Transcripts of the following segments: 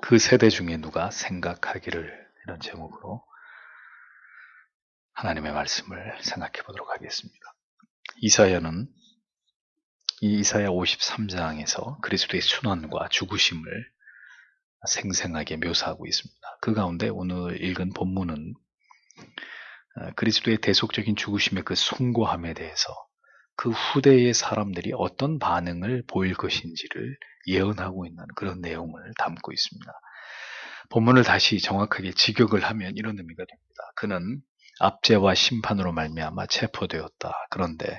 그 세대 중에 누가 생각하기를, 이런 제목으로 하나님의 말씀을 생각해 보도록 하겠습니다. 이사야는 이 이사야 53장에서 그리스도의 순환과 죽으심을 생생하게 묘사하고 있습니다. 그 가운데 오늘 읽은 본문은 그리스도의 대속적인 죽으심의 그 숭고함에 대해서 그 후대의 사람들이 어떤 반응을 보일 것인지를 예언하고 있는 그런 내용을 담고 있습니다. 본문을 다시 정확하게 직역을 하면 이런 의미가 됩니다. 그는 압제와 심판으로 말미암아 체포되었다. 그런데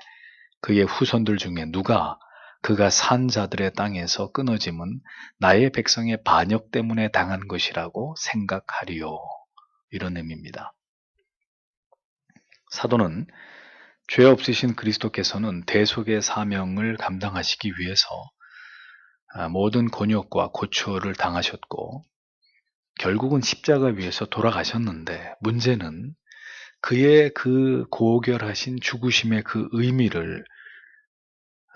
그의 후손들 중에 누가 그가 산 자들의 땅에서 끊어짐은 나의 백성의 반역 때문에 당한 것이라고 생각하리요. 이런 의미입니다. 사도는 죄 없으신 그리스도께서는 대속의 사명을 감당하시기 위해서 모든 곤욕과 고초를 당하셨고 결국은 십자가 위에서 돌아가셨는데, 문제는 그의 그 고결하신 죽으심의 그 의미를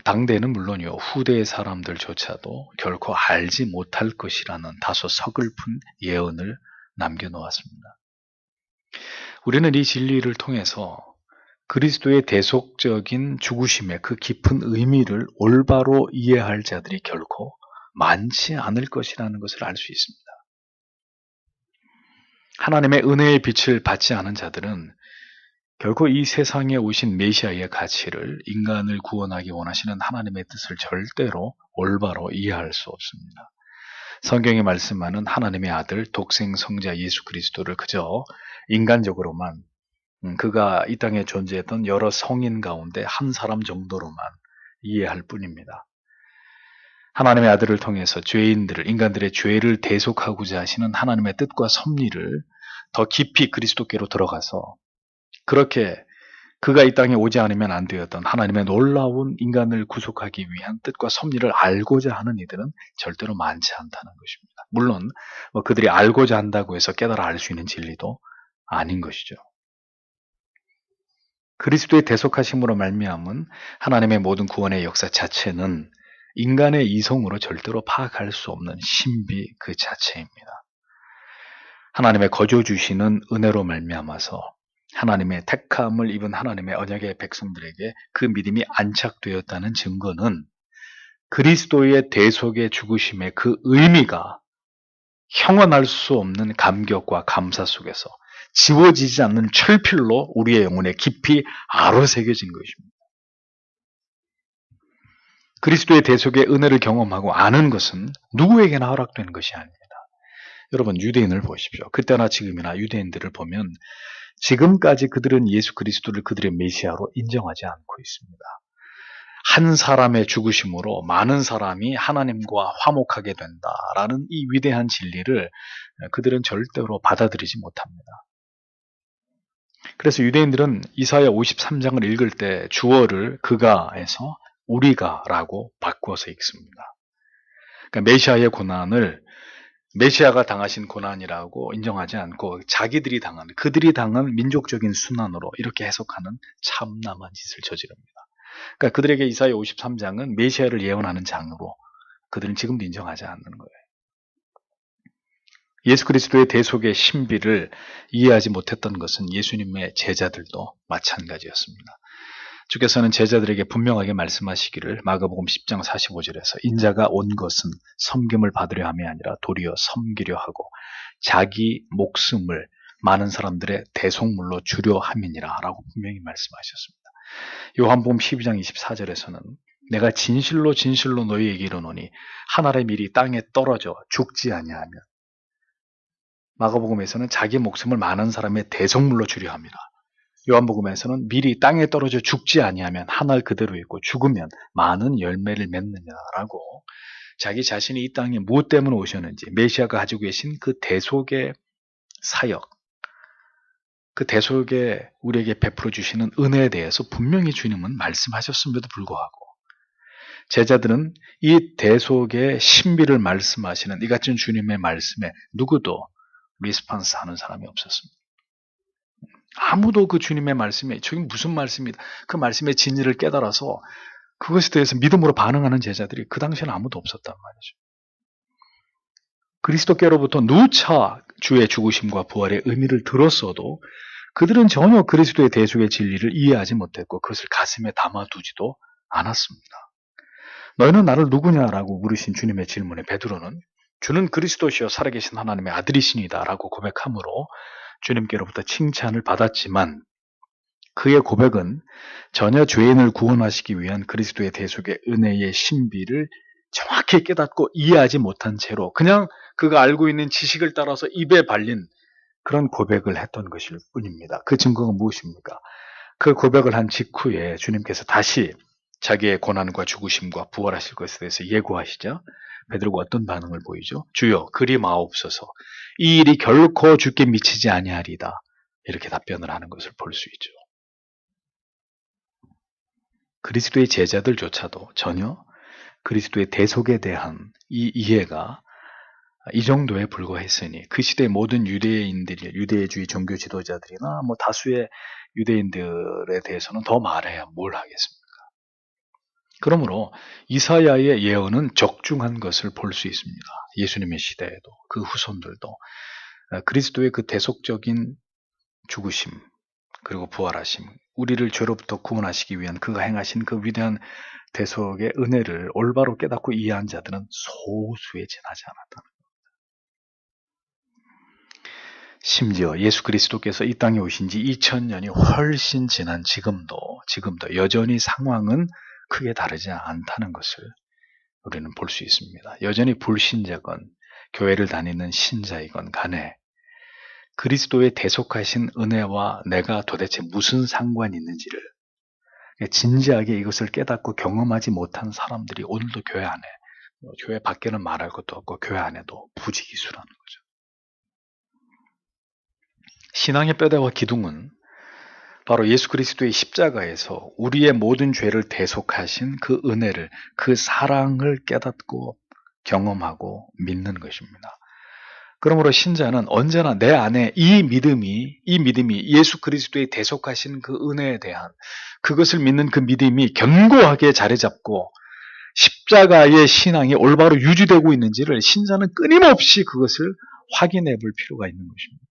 당대는 물론이요, 후대의 사람들조차도 결코 알지 못할 것이라는 다소 서글픈 예언을 남겨놓았습니다. 우리는 이 진리를 통해서 그리스도의 대속적인 죽으심의 그 깊은 의미를 올바로 이해할 자들이 결코 많지 않을 것이라는 것을 알 수 있습니다. 하나님의 은혜의 빛을 받지 않은 자들은 결코 이 세상에 오신 메시아의 가치를, 인간을 구원하기 원하시는 하나님의 뜻을 절대로 올바로 이해할 수 없습니다. 성경에 말씀하는 하나님의 아들 독생 성자 예수 그리스도를 그저 인간적으로만, 그가 이 땅에 존재했던 여러 성인 가운데 한 사람 정도로만 이해할 뿐입니다. 하나님의 아들을 통해서 죄인들을, 인간들의 죄를 대속하고자 하시는 하나님의 뜻과 섭리를 더 깊이 그리스도께로 들어가서, 그렇게 그가 이 땅에 오지 않으면 안 되었던 하나님의 놀라운 인간을 구속하기 위한 뜻과 섭리를 알고자 하는 이들은 절대로 많지 않다는 것입니다. 물론 그들이 알고자 한다고 해서 깨달아 알 수 있는 진리도 아닌 것이죠. 그리스도의 대속하심으로 말미암은 하나님의 모든 구원의 역사 자체는 인간의 이성으로 절대로 파악할 수 없는 신비 그 자체입니다. 하나님의 거저 주시는 은혜로 말미암아서 하나님의 택함을 입은 하나님의 언약의 백성들에게 그 믿음이 안착되었다는 증거는 그리스도의 대속의 죽으심의 그 의미가 형언할 수 없는 감격과 감사 속에서 지워지지 않는 철필로 우리의 영혼에 깊이 아로새겨진 것입니다. 그리스도의 대속의 은혜를 경험하고 아는 것은 누구에게나 허락된 것이 아닙니다. 여러분, 유대인을 보십시오. 그때나 지금이나 유대인들을 보면 지금까지 그들은 예수 그리스도를 그들의 메시아로 인정하지 않고 있습니다. 한 사람의 죽으심으로 많은 사람이 하나님과 화목하게 된다라는 이 위대한 진리를 그들은 절대로 받아들이지 못합니다. 그래서 유대인들은 이사야 53장을 읽을 때 주어를 그가에서 우리가라고 바꾸어서 읽습니다. 그러니까 메시아의 고난을 메시아가 당하신 고난이라고 인정하지 않고 자기들이 당한, 그들이 당한 민족적인 순환으로 이렇게 해석하는 참남한 짓을 저지릅니다. 그러니까 그들에게 이사야 53장은 메시아를 예언하는 장으로 그들은 지금도 인정하지 않는 거예요. 예수 그리스도의 대속의 신비를 이해하지 못했던 것은 예수님의 제자들도 마찬가지였습니다. 주께서는 제자들에게 분명하게 말씀하시기를 마가복음 10장 45절에서 인자가 온 것은 섬김을 받으려 함이 아니라 도리어 섬기려 하고 자기 목숨을 많은 사람들의 대속물로 주려 함이니라 라고 분명히 말씀하셨습니다. 요한복음 12장 24절에서는 내가 진실로 진실로 너희에게 이르노니 한 알의 밀이 땅에 떨어져 죽지 아니하면, 마가복음에서는 자기 목숨을 많은 사람의 대속물로 주려 합니다. 요한복음에서는 밀이 땅에 떨어져 죽지 아니하면 한 알 그대로 있고 죽으면 많은 열매를 맺느냐라고 자기 자신이 이 땅에 무엇 때문에 오셨는지, 메시아가 가지고 계신 그 대속의 사역, 그 대속에 우리에게 베풀어 주시는 은혜에 대해서 분명히 주님은 말씀하셨음에도 불구하고 제자들은 이 대속의 신비를 말씀하시는 이 같은 주님의 말씀에 누구도 리스폰스 하는 사람이 없었습니다. 아무도 그 주님의 말씀에 저게 무슨 말씀이다, 그 말씀의 진리를 깨달아서 그것에 대해서 믿음으로 반응하는 제자들이 그 당시에는 아무도 없었단 말이죠. 그리스도께로부터 누차 주의 죽으심과 부활의 의미를 들었어도 그들은 전혀 그리스도의 대속의 진리를 이해하지 못했고 그것을 가슴에 담아두지도 않았습니다. 너희는 나를 누구냐라고 물으신 주님의 질문에 베드로는 주는 그리스도시요 살아계신 하나님의 아들이시니다 라고 고백함으로 주님께로부터 칭찬을 받았지만 그의 고백은 전혀 죄인을 구원하시기 위한 그리스도의 대속의 은혜의 신비를 정확히 깨닫고 이해하지 못한 채로 그냥 그가 알고 있는 지식을 따라서 입에 발린 그런 고백을 했던 것일 뿐입니다. 그 증거가 무엇입니까? 그 고백을 한 직후에 주님께서 다시 자기의 고난과 죽으심과 부활하실 것에 대해서 예고하시자 베드로가 어떤 반응을 보이죠? 주여 그리 마옵소서 이 일이 결코 주께 미치지 아니하리다 이렇게 답변을 하는 것을 볼 수 있죠. 그리스도의 제자들조차도 전혀 그리스도의 대속에 대한 이 이해가 이 정도에 불과했으니 그 시대의 모든 유대인들이 유대주의 종교 지도자들이나 뭐 다수의 유대인들에 대해서는 더 말해야 뭘 하겠습니까? 그러므로 이사야의 예언은 적중한 것을 볼 수 있습니다. 예수님의 시대에도 그 후손들도 그리스도의 그 대속적인 죽으심 그리고 부활하심 우리를 죄로부터 구원하시기 위한 그가 행하신 그 위대한 대속의 은혜를 올바로 깨닫고 이해한 자들은 소수에 지나지 않았다는 겁니다. 심지어 예수 그리스도께서 이 땅에 오신 지 2000년이 훨씬 지난 지금도 여전히 상황은 크게 다르지 않다는 것을 우리는 볼 수 있습니다. 여전히 불신자건 교회를 다니는 신자이건 간에 그리스도의 대속하신 은혜와 내가 도대체 무슨 상관이 있는지를 진지하게 이것을 깨닫고 경험하지 못한 사람들이 오늘도 교회 안에, 교회 밖에는 말할 것도 없고 교회 안에도 부지기수라는 거죠. 신앙의 뼈대와 기둥은 바로 예수 그리스도의 십자가에서 우리의 모든 죄를 대속하신 그 은혜를, 그 사랑을 깨닫고 경험하고 믿는 것입니다. 그러므로 신자는 언제나 내 안에 이 믿음이 예수 그리스도의 대속하신 그 은혜에 대한 그것을 믿는 그 믿음이 견고하게 자리 잡고 십자가의 신앙이 올바로 유지되고 있는지를 신자는 끊임없이 그것을 확인해 볼 필요가 있는 것입니다.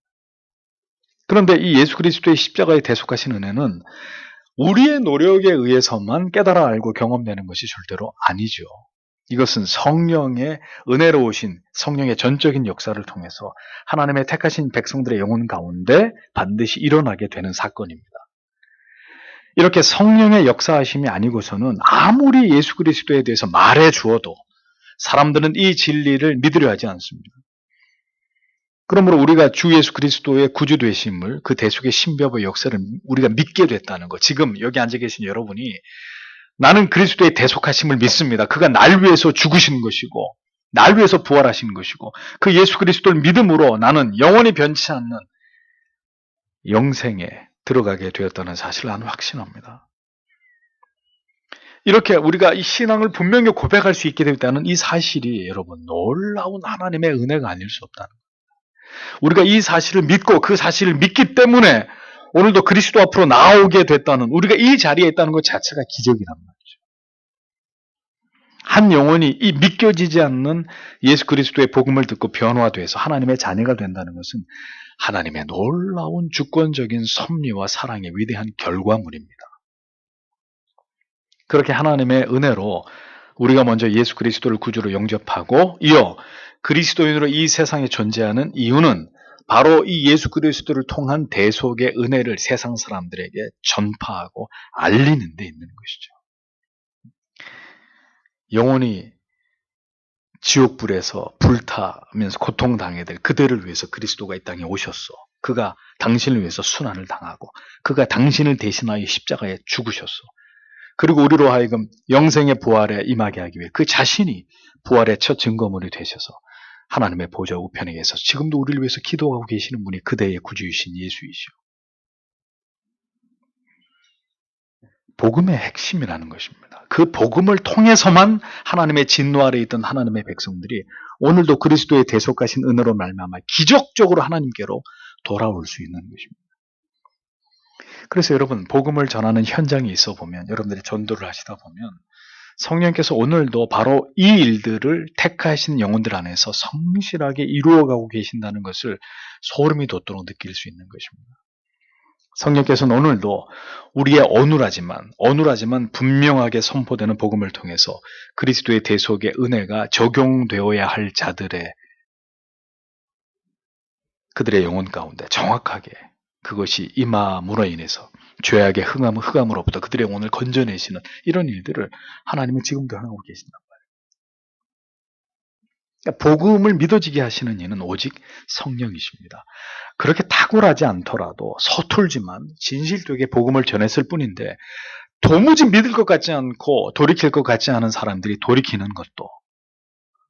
그런데 이 예수 그리스도의 십자가의 대속하신 은혜는 우리의 노력에 의해서만 깨달아 알고 경험되는 것이 절대로 아니죠. 이것은 성령의 은혜로우신 성령의 전적인 역사를 통해서 하나님의 택하신 백성들의 영혼 가운데 반드시 일어나게 되는 사건입니다. 이렇게 성령의 역사하심이 아니고서는 아무리 예수 그리스도에 대해서 말해 주어도 사람들은 이 진리를 믿으려 하지 않습니다. 그러므로 우리가 주 예수 그리스도의 구주 되심을 그 대속의 신비와 역사를 우리가 믿게 됐다는 것. 지금 여기 앉아 계신 여러분이 나는 그리스도의 대속하심을 믿습니다. 그가 날 위해서 죽으신 것이고 날 위해서 부활하신 것이고 그 예수 그리스도를 믿음으로 나는 영원히 변치 않는 영생에 들어가게 되었다는 사실을 나는 확신합니다. 이렇게 우리가 이 신앙을 분명히 고백할 수 있게 되었다는 이 사실이 여러분 놀라운 하나님의 은혜가 아닐 수 없다는 거예요. 우리가 이 사실을 믿고 그 사실을 믿기 때문에 오늘도 그리스도 앞으로 나오게 됐다는 우리가 이 자리에 있다는 것 자체가 기적이란 말이죠. 한 영혼이 이 믿겨지지 않는 예수 그리스도의 복음을 듣고 변화돼서 하나님의 자녀가 된다는 것은 하나님의 놀라운 주권적인 섭리와 사랑의 위대한 결과물입니다. 그렇게 하나님의 은혜로 우리가 먼저 예수 그리스도를 구주로 영접하고 이어 그리스도인으로 이 세상에 존재하는 이유는 바로 이 예수 그리스도를 통한 대속의 은혜를 세상 사람들에게 전파하고 알리는 데 있는 것이죠. 영혼이 지옥불에서 불타면서 고통당해야 될 그들을 위해서 그리스도가 이 땅에 오셨어. 그가 당신을 위해서 순환을 당하고 그가 당신을 대신하여 십자가에 죽으셨어. 그리고 우리로 하여금 영생의 부활에 임하게 하기 위해 그 자신이 부활의 첫 증거물이 되셔서 하나님의 보좌 우편에 계셔서 지금도 우리를 위해서 기도하고 계시는 분이 그대의 구주이신 예수이시오. 복음의 핵심이라는 것입니다. 그 복음을 통해서만 하나님의 진노 아래 있던 하나님의 백성들이 오늘도 그리스도의 대속하신 은혜로 말미암아 기적적으로 하나님께로 돌아올 수 있는 것입니다. 그래서 여러분 복음을 전하는 현장에 있어 보면 여러분들이 전도를 하시다 보면 성령께서 오늘도 바로 이 일들을 택하신 영혼들 안에서 성실하게 이루어가고 계신다는 것을 소름이 돋도록 느낄 수 있는 것입니다. 성령께서는 오늘도 우리의 어눌하지만 분명하게 선포되는 복음을 통해서 그리스도의 대속의 은혜가 적용되어야 할 자들의 그들의 영혼 가운데 정확하게 그것이 임함으로 인해서 죄악의 흑암으로부터 그들의 영혼을 건져내시는 이런 일들을 하나님은 지금도 하고 계신단 말이에요. 그러니까 복음을 믿어지게 하시는 이는 오직 성령이십니다. 그렇게 탁월하지 않더라도 서툴지만 진실되게 복음을 전했을 뿐인데 도무지 믿을 것 같지 않고 돌이킬 것 같지 않은 사람들이 돌이키는 것도,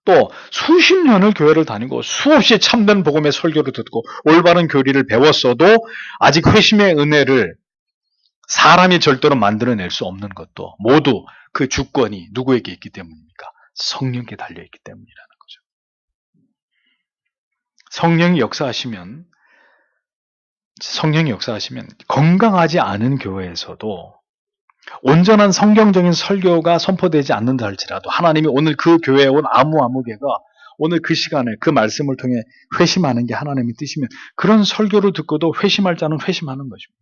또 수십 년을 교회를 다니고 수없이 참된 복음의 설교를 듣고 올바른 교리를 배웠어도 아직 회심의 은혜를 사람이 절대로 만들어낼 수 없는 것도 모두 그 주권이 누구에게 있기 때문입니까? 성령께 달려있기 때문이라는 거죠. 성령이 역사하시면 건강하지 않은 교회에서도 온전한 성경적인 설교가 선포되지 않는다 할지라도 하나님이 오늘 그 교회에 온 아무 개가 오늘 그 시간에 그 말씀을 통해 회심하는 게 하나님의 뜻이면 그런 설교를 듣고도 회심할 자는 회심하는 것입니다.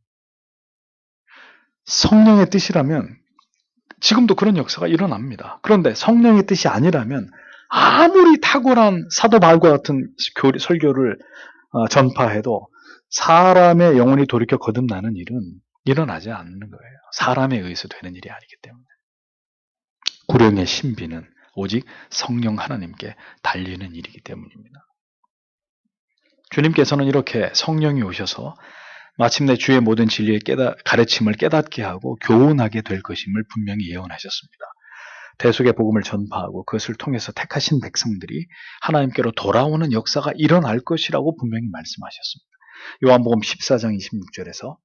성령의 뜻이라면 지금도 그런 역사가 일어납니다. 그런데 성령의 뜻이 아니라면 아무리 탁월한 사도 바울과 같은 설교를 전파해도 사람의 영혼이 돌이켜 거듭나는 일은 일어나지 않는 거예요. 사람에 의해서 되는 일이 아니기 때문에. 구령의 신비는 오직 성령 하나님께 달리는 일이기 때문입니다. 주님께서는 이렇게 성령이 오셔서 마침내 주의 모든 진리의 가르침을 깨닫게 하고 교훈하게 될 것임을 분명히 예언하셨습니다. 대속의 복음을 전파하고 그것을 통해서 택하신 백성들이 하나님께로 돌아오는 역사가 일어날 것이라고 분명히 말씀하셨습니다. 요한복음 14장 26절에서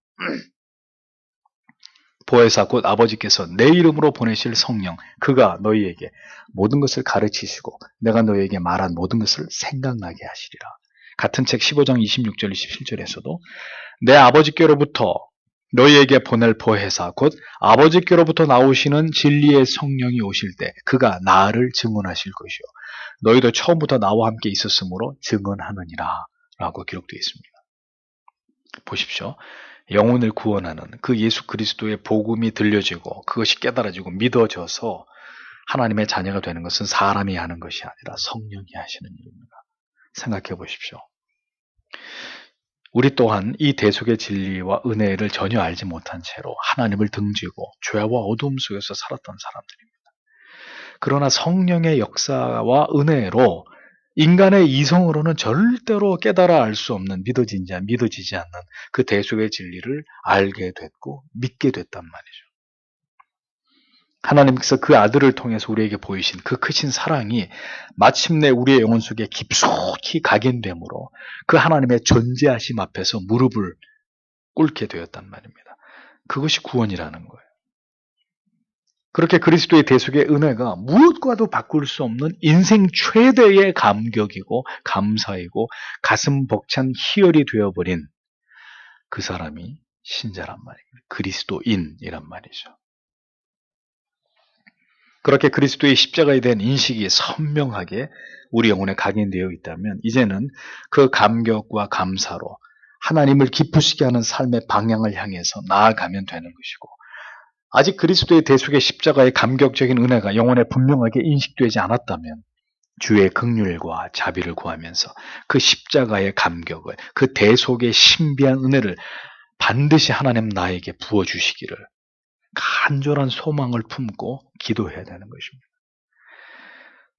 보혜사 곧 아버지께서 내 이름으로 보내실 성령 그가 너희에게 모든 것을 가르치시고 내가 너희에게 말한 모든 것을 생각나게 하시리라. 같은 책 15장 26절 27절에서도 내 아버지께로부터 너희에게 보낼 보혜사 곧 아버지께로부터 나오시는 진리의 성령이 오실 때 그가 나를 증언하실 것이요 너희도 처음부터 나와 함께 있었으므로 증언하느니라 라고 기록되어 있습니다. 보십시오. 영혼을 구원하는 그 예수 그리스도의 복음이 들려지고 그것이 깨달아지고 믿어져서 하나님의 자녀가 되는 것은 사람이 하는 것이 아니라 성령이 하시는 일입니다. 생각해 보십시오. 우리 또한 이 대속의 진리와 은혜를 전혀 알지 못한 채로 하나님을 등지고 죄와 어두움 속에서 살았던 사람들입니다. 그러나 성령의 역사와 은혜로 인간의 이성으로는 절대로 깨달아 알 수 없는 믿어지지 않는 그 대속의 진리를 알게 됐고 믿게 됐단 말이죠. 하나님께서 그 아들을 통해서 우리에게 보이신 그 크신 사랑이 마침내 우리의 영혼 속에 깊숙이 각인됨으로 그 하나님의 존재하심 앞에서 무릎을 꿇게 되었단 말입니다. 그것이 구원이라는 거예요. 그렇게 그리스도의 대속의 은혜가 무엇과도 바꿀 수 없는 인생 최대의 감격이고 감사이고 가슴 벅찬 희열이 되어버린 그 사람이 신자란 말입니다. 그리스도인이란 말이죠. 그렇게 그리스도의 십자가에 대한 인식이 선명하게 우리 영혼에 각인되어 있다면 이제는 그 감격과 감사로 하나님을 기쁘시게 하는 삶의 방향을 향해서 나아가면 되는 것이고 아직 그리스도의 대속의 십자가의 감격적인 은혜가 영혼에 분명하게 인식되지 않았다면 주의 긍휼과 자비를 구하면서 그 십자가의 감격을 그 대속의 신비한 은혜를 반드시 하나님 나에게 부어주시기를 간절한 소망을 품고 기도해야 되는 것입니다.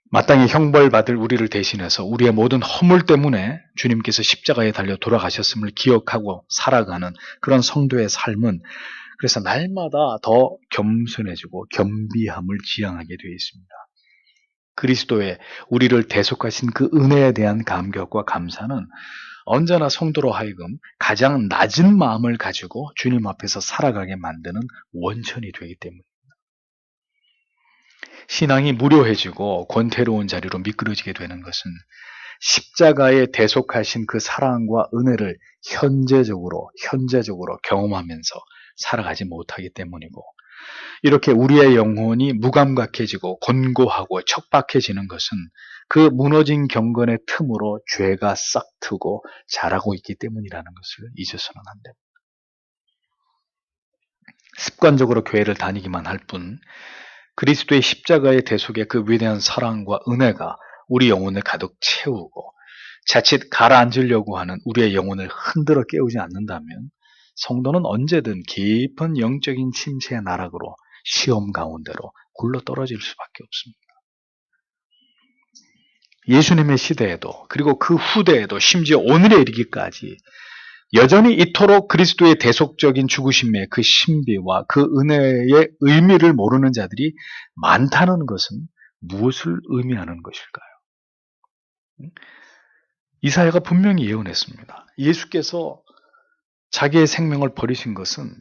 마땅히 형벌받을 우리를 대신해서 우리의 모든 허물 때문에 주님께서 십자가에 달려 돌아가셨음을 기억하고 살아가는 그런 성도의 삶은 그래서 날마다 더 겸손해지고 겸비함을 지향하게 되어 있습니다. 그리스도의 우리를 대속하신 그 은혜에 대한 감격과 감사는 언제나 성도로 하여금 가장 낮은 마음을 가지고 주님 앞에서 살아가게 만드는 원천이 되기 때문입니다. 신앙이 무료해지고 권태로운 자리로 미끄러지게 되는 것은 십자가에 대속하신 그 사랑과 은혜를 현재적으로 경험하면서 살아가지 못하기 때문이고 이렇게 우리의 영혼이 무감각해지고 곤고하고 척박해지는 것은 그 무너진 경건의 틈으로 죄가 싹트고 자라고 있기 때문이라는 것을 잊어서는 안 됩니다. 습관적으로 교회를 다니기만 할 뿐 그리스도의 십자가의 대속의 그 위대한 사랑과 은혜가 우리 영혼을 가득 채우고 자칫 가라앉으려고 하는 우리의 영혼을 흔들어 깨우지 않는다면 성도는 언제든 깊은 영적인 침체의 나락으로 시험 가운데로 굴러 떨어질 수밖에 없습니다. 예수님의 시대에도 그리고 그 후대에도 심지어 오늘에 이르기까지 여전히 이토록 그리스도의 대속적인 죽으심의 그 신비와 그 은혜의 의미를 모르는 자들이 많다는 것은 무엇을 의미하는 것일까요? 이사야가 분명히 예언했습니다. 예수께서 자기의 생명을 버리신 것은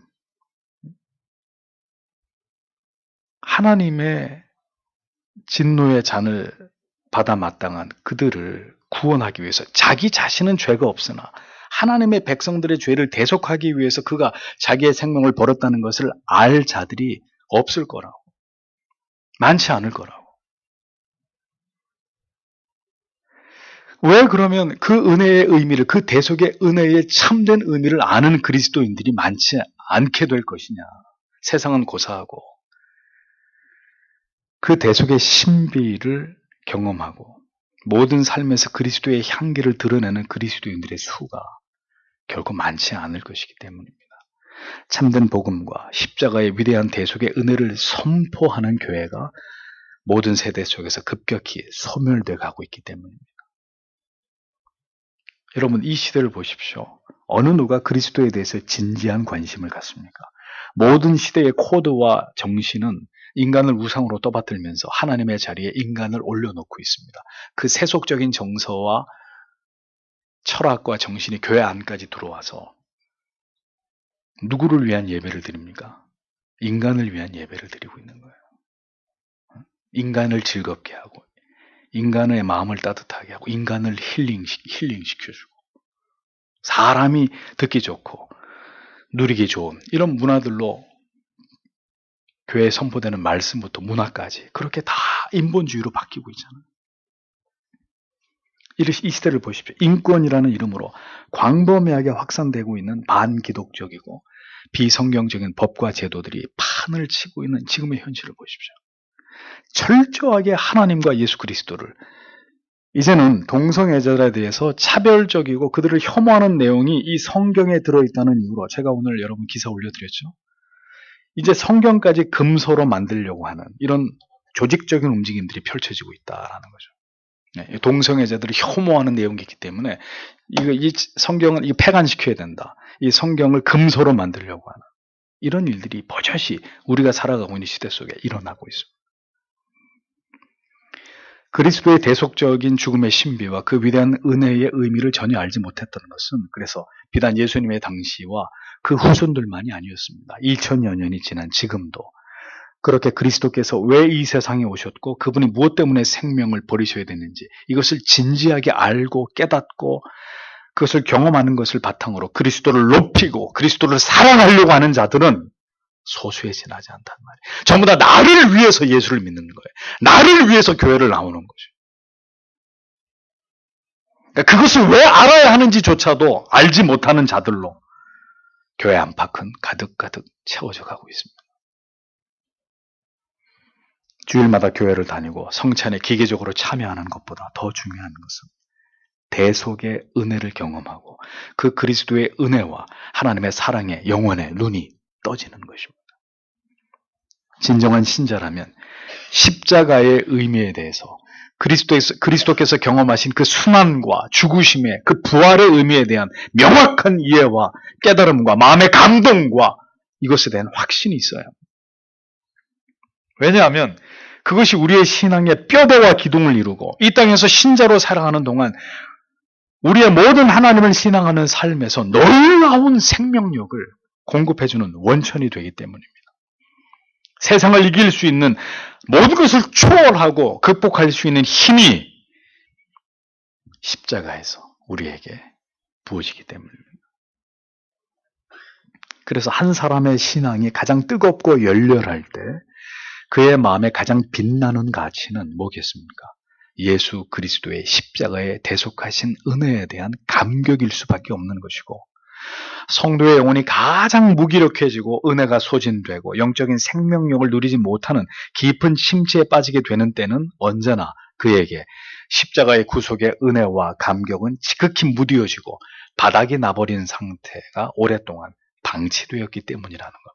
하나님의 진노의 잔을 받아 마땅한 그들을 구원하기 위해서 자기 자신은 죄가 없으나 하나님의 백성들의 죄를 대속하기 위해서 그가 자기의 생명을 버렸다는 것을 알 자들이 없을 거라고. 많지 않을 거라고. 왜 그러면 그 은혜의 의미를, 그 대속의 은혜의 참된 의미를 아는 그리스도인들이 많지 않게 될 것이냐. 세상은 고사하고 그 대속의 신비를 경험하고 모든 삶에서 그리스도의 향기를 드러내는 그리스도인들의 수가 결코 많지 않을 것이기 때문입니다. 참된 복음과 십자가의 위대한 대속의 은혜를 선포하는 교회가 모든 세대 속에서 급격히 소멸돼 가고 있기 때문입니다. 여러분, 이 시대를 보십시오. 어느 누가 그리스도에 대해서 진지한 관심을 갖습니까? 모든 시대의 코드와 정신은 인간을 우상으로 떠받들면서 하나님의 자리에 인간을 올려놓고 있습니다. 그 세속적인 정서와 철학과 정신이 교회 안까지 들어와서 누구를 위한 예배를 드립니까? 인간을 위한 예배를 드리고 있는 거예요. 인간을 즐겁게 하고 인간의 마음을 따뜻하게 하고 인간을 힐링시켜주고 사람이 듣기 좋고 누리기 좋은 이런 문화들로 교회에 선포되는 말씀부터 문화까지 그렇게 다 인본주의로 바뀌고 있잖아요. 이 시대를 보십시오. 인권이라는 이름으로 광범위하게 확산되고 있는 반기독적이고 비성경적인 법과 제도들이 판을 치고 있는 지금의 현실을 보십시오. 철저하게 하나님과 예수 그리스도를 이제는 동성애자들에 대해서 차별적이고 그들을 혐오하는 내용이 이 성경에 들어있다는 이유로 제가 오늘 여러분 기사 올려드렸죠. 이제 성경까지 금서로 만들려고 하는 이런 조직적인 움직임들이 펼쳐지고 있다라는 거죠. 동성애자들을 혐오하는 내용이 있기 때문에 이 성경을 폐간시켜야 된다. 이 성경을 금서로 만들려고 하는 이런 일들이 버젓이 우리가 살아가고 있는 시대 속에 일어나고 있습니다. 그리스도의 대속적인 죽음의 신비와 그 위대한 은혜의 의미를 전혀 알지 못했다는 것은 그래서 비단 예수님의 당시와 그 후손들만이 아니었습니다. 2000여 년이 지난 지금도 그렇게 그리스도께서 왜 이 세상에 오셨고 그분이 무엇 때문에 생명을 버리셔야 되는지 이것을 진지하게 알고 깨닫고 그것을 경험하는 것을 바탕으로 그리스도를 높이고 그리스도를 사랑하려고 하는 자들은 소수에 지나지 않단 말이에요. 전부 다 나를 위해서 예수를 믿는 거예요. 나를 위해서 교회를 나오는 거죠. 그러니까 그것을 왜 알아야 하는지조차도 알지 못하는 자들로 교회 안팎은 가득가득 채워져 가고 있습니다. 주일마다 교회를 다니고 성찬에 기계적으로 참여하는 것보다 더 중요한 것은 대속의 은혜를 경험하고 그 그리스도의 은혜와 하나님의 사랑의 영원의 눈이 떠지는 것입니다. 진정한 신자라면 십자가의 의미에 대해서 그리스도께서 경험하신 그 순환과 죽으심의 그 부활의 의미에 대한 명확한 이해와 깨달음과 마음의 감동과 이것에 대한 확신이 있어요. 왜냐하면 그것이 우리의 신앙의 뼈대와 기둥을 이루고 이 땅에서 신자로 살아가는 동안 우리의 모든 하나님을 신앙하는 삶에서 놀라운 생명력을 공급해주는 원천이 되기 때문입니다. 세상을 이길 수 있는 모든 것을 초월하고 극복할 수 있는 힘이 십자가에서 우리에게 부어지기 때문입니다. 그래서 한 사람의 신앙이 가장 뜨겁고 열렬할 때 그의 마음에 가장 빛나는 가치는 뭐겠습니까? 예수 그리스도의 십자가에 대속하신 은혜에 대한 감격일 수밖에 없는 것이고, 성도의 영혼이 가장 무기력해지고 은혜가 소진되고 영적인 생명력을 누리지 못하는 깊은 침체에 빠지게 되는 때는 언제나 그에게 십자가의 구속의 은혜와 감격은 지극히 무뎌지고 바닥이 나버린 상태가 오랫동안 방치되었기 때문이라는 것.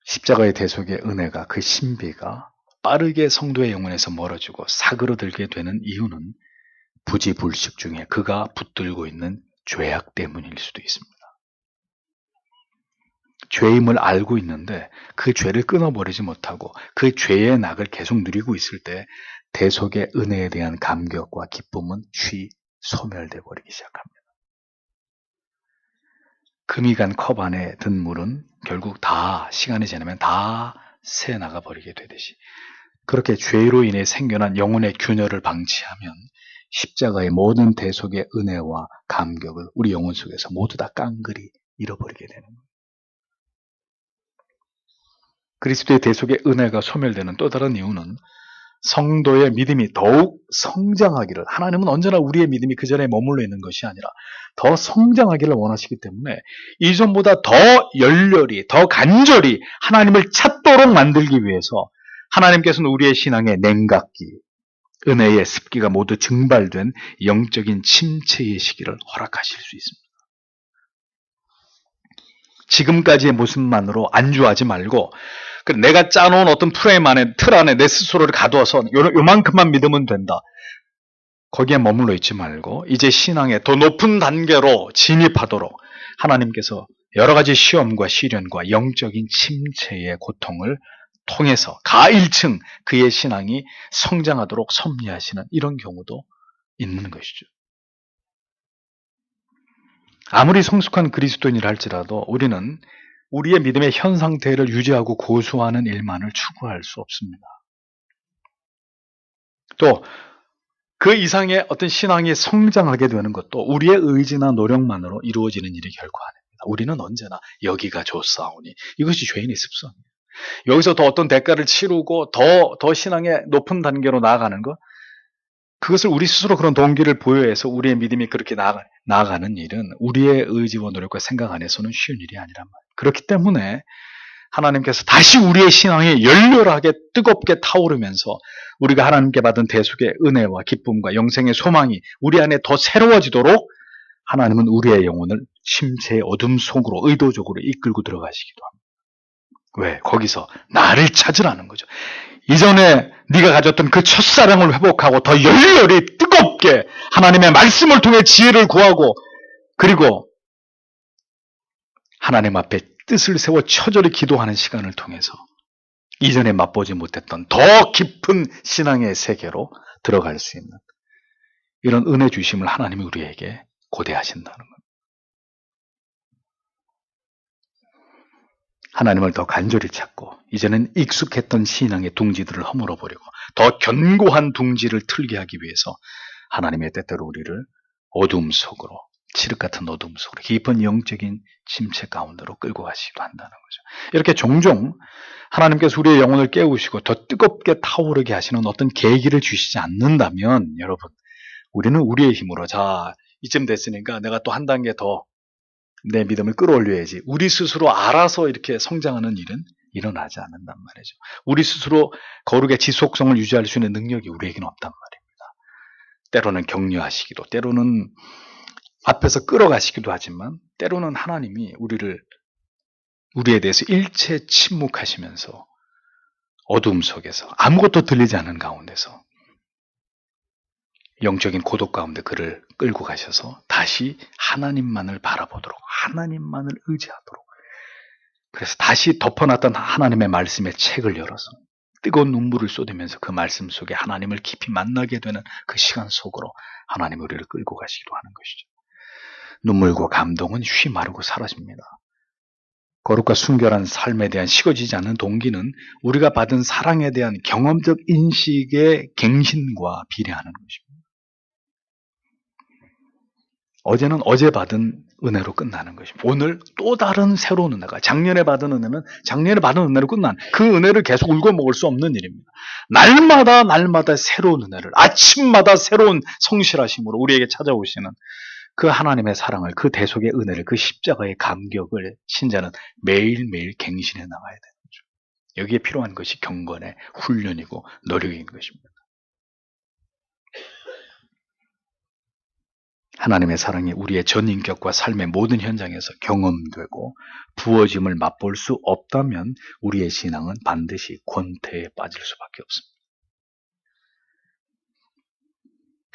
십자가의 대속의 은혜가, 그 신비가 빠르게 성도의 영혼에서 멀어지고 사그러들게 되는 이유는 부지불식 중에 그가 붙들고 있는 죄악 때문일 수도 있습니다. 죄임을 알고 있는데 그 죄를 끊어버리지 못하고 그 죄의 낙을 계속 누리고 있을 때 대속의 은혜에 대한 감격과 기쁨은 쉬 소멸돼 버리기 시작합니다. 금이 간 컵 안에 든 물은 결국 다 시간이 지나면 다 새 나가버리게 되듯이, 그렇게 죄로 인해 생겨난 영혼의 균열을 방치하면 십자가의 모든 대속의 은혜와 감격을 우리 영혼 속에서 모두 다 깡그리 잃어버리게 되는 거예요. 그리스도의 대속의 은혜가 소멸되는 또 다른 이유는 성도의 믿음이 더욱 성장하기를, 하나님은 언제나 우리의 믿음이 그 전에 머물러 있는 것이 아니라 더 성장하기를 원하시기 때문에 이전보다 더 열렬히, 더 간절히 하나님을 찾도록 만들기 위해서 하나님께서는 우리의 신앙의 냉각기, 은혜의 습기가 모두 증발된 영적인 침체의 시기를 허락하실 수 있습니다. 지금까지의 모습만으로 안주하지 말고 내가 짜놓은 어떤 프레임 안에, 틀 안에 내 스스로를 가두어서 요만큼만 믿으면 된다, 거기에 머물러 있지 말고 이제 신앙의 더 높은 단계로 진입하도록 하나님께서 여러 가지 시험과 시련과 영적인 침체의 고통을 통해서 가일층 그의 신앙이 성장하도록 섭리하시는 이런 경우도 있는 것이죠. 아무리 성숙한 그리스도인이라 할지라도 우리는 우리의 믿음의 현 상태를 유지하고 고수하는 일만을 추구할 수 없습니다. 또 그 이상의 어떤 신앙이 성장하게 되는 것도 우리의 의지나 노력만으로 이루어지는 일이 결코 아닙니다. 우리는 언제나 여기가 좋사오니, 이것이 죄인의 습성이에요. 여기서 더 어떤 대가를 치르고 더 신앙의 높은 단계로 나아가는 것, 그것을 우리 스스로 그런 동기를 보여해서 우리의 믿음이 그렇게 나아가는 일은 우리의 의지와 노력과 생각 안에서는 쉬운 일이 아니란 말이에요. 그렇기 때문에 하나님께서 다시 우리의 신앙이 열렬하게 뜨겁게 타오르면서 우리가 하나님께 받은 대속의 은혜와 기쁨과 영생의 소망이 우리 안에 더 새로워지도록 하나님은 우리의 영혼을 침체의 어둠 속으로 의도적으로 이끌고 들어가시기도 합니다. 왜? 거기서 나를 찾으라는 거죠. 이전에 네가 가졌던 그 첫사랑을 회복하고 더 열렬히 뜨겁게 하나님의 말씀을 통해 지혜를 구하고, 그리고 하나님 앞에 뜻을 세워 처절히 기도하는 시간을 통해서 이전에 맛보지 못했던 더 깊은 신앙의 세계로 들어갈 수 있는 이런 은혜 주심을 하나님이 우리에게 고대하신다는 것. 하나님을 더 간절히 찾고 이제는 익숙했던 신앙의 둥지들을 허물어버리고 더 견고한 둥지를 틀게 하기 위해서 하나님의 때때로 우리를 어둠 속으로, 칠흑 같은 어둠 속으로, 깊은 영적인 침체 가운데로 끌고 가시기도 한다는 거죠. 이렇게 종종 하나님께서 우리의 영혼을 깨우시고 더 뜨겁게 타오르게 하시는 어떤 계기를 주시지 않는다면, 여러분, 우리는 우리의 힘으로 자, 이쯤 됐으니까 내가 또 한 단계 더 내 믿음을 끌어올려야지, 우리 스스로 알아서 이렇게 성장하는 일은 일어나지 않는단 말이죠. 우리 스스로 거룩의 지속성을 유지할 수 있는 능력이 우리에게는 없단 말입니다. 때로는 격려하시기도, 때로는 앞에서 끌어가시기도 하지만, 때로는 하나님이 우리에 대해서 일체 침묵하시면서 어둠 속에서 아무것도 들리지 않는 가운데서 영적인 고독 가운데 그를 끌고 가셔서 다시 하나님만을 바라보도록, 하나님만을 의지하도록, 그래서 다시 덮어놨던 하나님의 말씀의 책을 열어서 뜨거운 눈물을 쏟으면서 그 말씀 속에 하나님을 깊이 만나게 되는 그 시간 속으로 하나님 우리를 끌고 가시기도 하는 것이죠. 눈물과 감동은 쉬 마르고 사라집니다. 거룩과 순결한 삶에 대한 식어지지 않는 동기는 우리가 받은 사랑에 대한 경험적 인식의 갱신과 비례하는 것입니다. 어제는 어제 받은 은혜로 끝나는 것입니다. 오늘 또 다른 새로운 은혜가, 작년에 받은 은혜는 작년에 받은 은혜로 끝난, 그 은혜를 계속 울고 먹을 수 없는 일입니다. 날마다 새로운 은혜를, 아침마다 새로운 성실하심으로 우리에게 찾아오시는 그 하나님의 사랑을, 그 대속의 은혜를, 그 십자가의 감격을 신자는 매일매일 갱신해 나가야 되는 거죠. 여기에 필요한 것이 경건의 훈련이고 노력인 것입니다. 하나님의 사랑이 우리의 전 인격과 삶의 모든 현장에서 경험되고 부어짐을 맛볼 수 없다면 우리의 신앙은 반드시 권태에 빠질 수밖에 없습니다.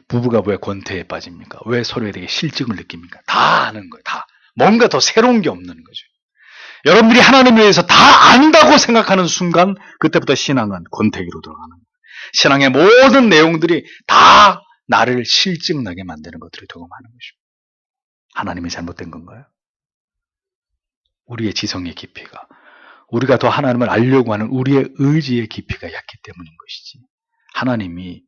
부부가 왜 권태에 빠집니까? 왜 서로에 대해 실증을 느낍니까? 다 아는 거예요. 다. 뭔가 더 새로운 게 없는 거죠. 여러분들이 하나님에 대해서 다 안다고 생각하는 순간 그때부터 신앙은 권태기로 들어가는 거예요. 신앙의 모든 내용들이 다 나를 실증나게 만드는 것들이 되고 마는 것입니다. 하나님이 잘못된 건가요? 우리의 지성의 깊이가, 우리가 더 하나님을 알려고 하는 우리의 의지의 깊이가 얕기 때문인 것이지, 하나님이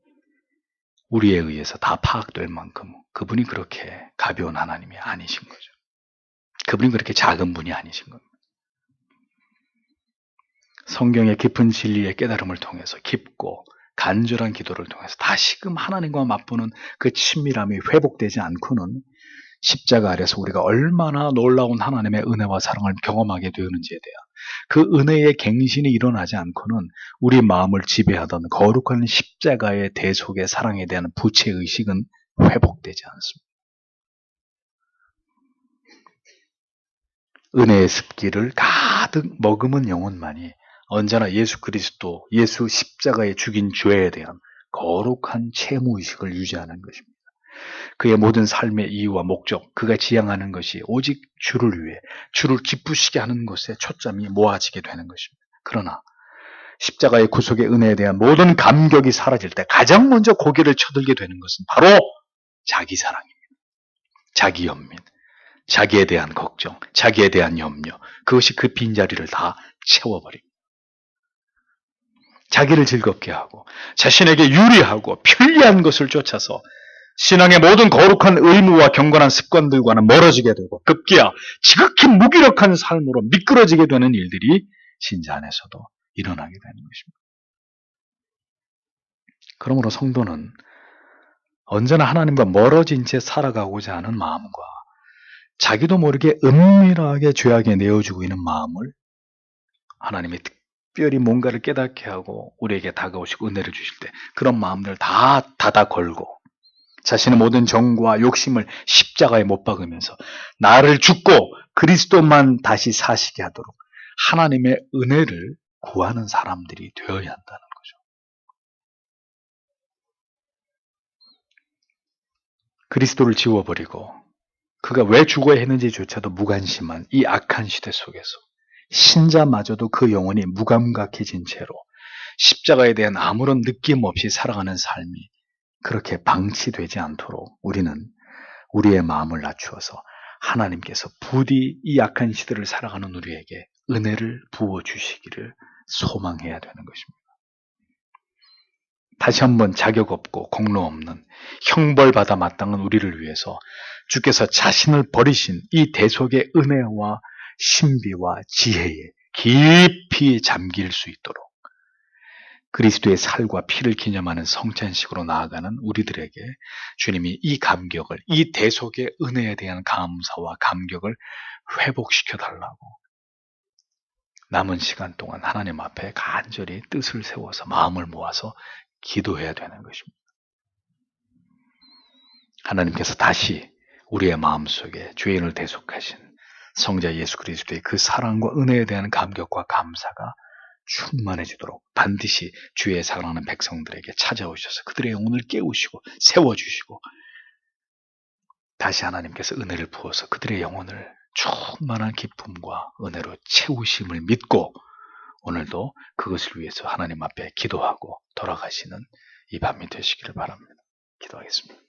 우리에 의해서 다 파악될 만큼 그분이 그렇게 가벼운 하나님이 아니신 거죠. 그분이 그렇게 작은 분이 아니신 겁니다. 성경의 깊은 진리의 깨달음을 통해서, 깊고 간절한 기도를 통해서 다시금 하나님과 맛보는 그 친밀함이 회복되지 않고는 십자가 아래서 우리가 얼마나 놀라운 하나님의 은혜와 사랑을 경험하게 되었는지에 대한 그 은혜의 갱신이 일어나지 않고는 우리 마음을 지배하던 거룩한 십자가의 대속의 사랑에 대한 부채의식은 회복되지 않습니다. 은혜의 습기를 가득 머금은 영혼만이 언제나 예수 그리스도, 예수 십자가에 죽인 죄에 대한 거룩한 채무의식을 유지하는 것입니다. 그의 모든 삶의 이유와 목적, 그가 지향하는 것이 오직 주를 위해, 주를 기쁘시게 하는 것에 초점이 모아지게 되는 것입니다. 그러나 십자가의 구속의 은혜에 대한 모든 감격이 사라질 때 가장 먼저 고개를 쳐들게 되는 것은 바로 자기 사랑입니다. 자기 연민, 자기에 대한 걱정, 자기에 대한 염려, 그것이 그 빈자리를 다 채워버립니다. 자기를 즐겁게 하고 자신에게 유리하고 편리한 것을 쫓아서 신앙의 모든 거룩한 의무와 경건한 습관들과는 멀어지게 되고 급기야 지극히 무기력한 삶으로 미끄러지게 되는 일들이 신자 안에서도 일어나게 되는 것입니다. 그러므로 성도는 언제나 하나님과 멀어진 채 살아가고자 하는 마음과 자기도 모르게 은밀하게 죄악에 내어주고 있는 마음을 하나님이 특별히 뭔가를 깨닫게 하고 우리에게 다가오시고 은혜를 주실 때 그런 마음들을 다 닫아 걸고 자신의 모든 정과 욕심을 십자가에 못 박으면서 나를 죽고 그리스도만 다시 사시게 하도록 하나님의 은혜를 구하는 사람들이 되어야 한다는 거죠. 그리스도를 지워버리고 그가 왜 죽어야 했는지조차도 무관심한 이 악한 시대 속에서 신자마저도 그 영혼이 무감각해진 채로 십자가에 대한 아무런 느낌 없이 살아가는 삶이 그렇게 방치되지 않도록 우리는 우리의 마음을 낮추어서 하나님께서 부디 이 악한 시대를 살아가는 우리에게 은혜를 부어주시기를 소망해야 되는 것입니다. 다시 한번 자격 없고 공로 없는 형벌받아 마땅한 우리를 위해서 주께서 자신을 버리신 이 대속의 은혜와 신비와 지혜에 깊이 잠길 수 있도록 그리스도의 살과 피를 기념하는 성찬식으로 나아가는 우리들에게 주님이 이 감격을, 이 대속의 은혜에 대한 감사와 감격을 회복시켜 달라고 남은 시간 동안 하나님 앞에 간절히 뜻을 세워서 마음을 모아서 기도해야 되는 것입니다. 하나님께서 다시 우리의 마음속에 죄인을 대속하신 성자 예수 그리스도의 그 사랑과 은혜에 대한 감격과 감사가 충만해지도록 반드시 주의 사랑하는 백성들에게 찾아오셔서 그들의 영혼을 깨우시고 세워주시고 다시 하나님께서 은혜를 부어서 그들의 영혼을 충만한 기쁨과 은혜로 채우심을 믿고 오늘도 그것을 위해서 하나님 앞에 기도하고 돌아가시는 이 밤이 되시기를 바랍니다. 기도하겠습니다.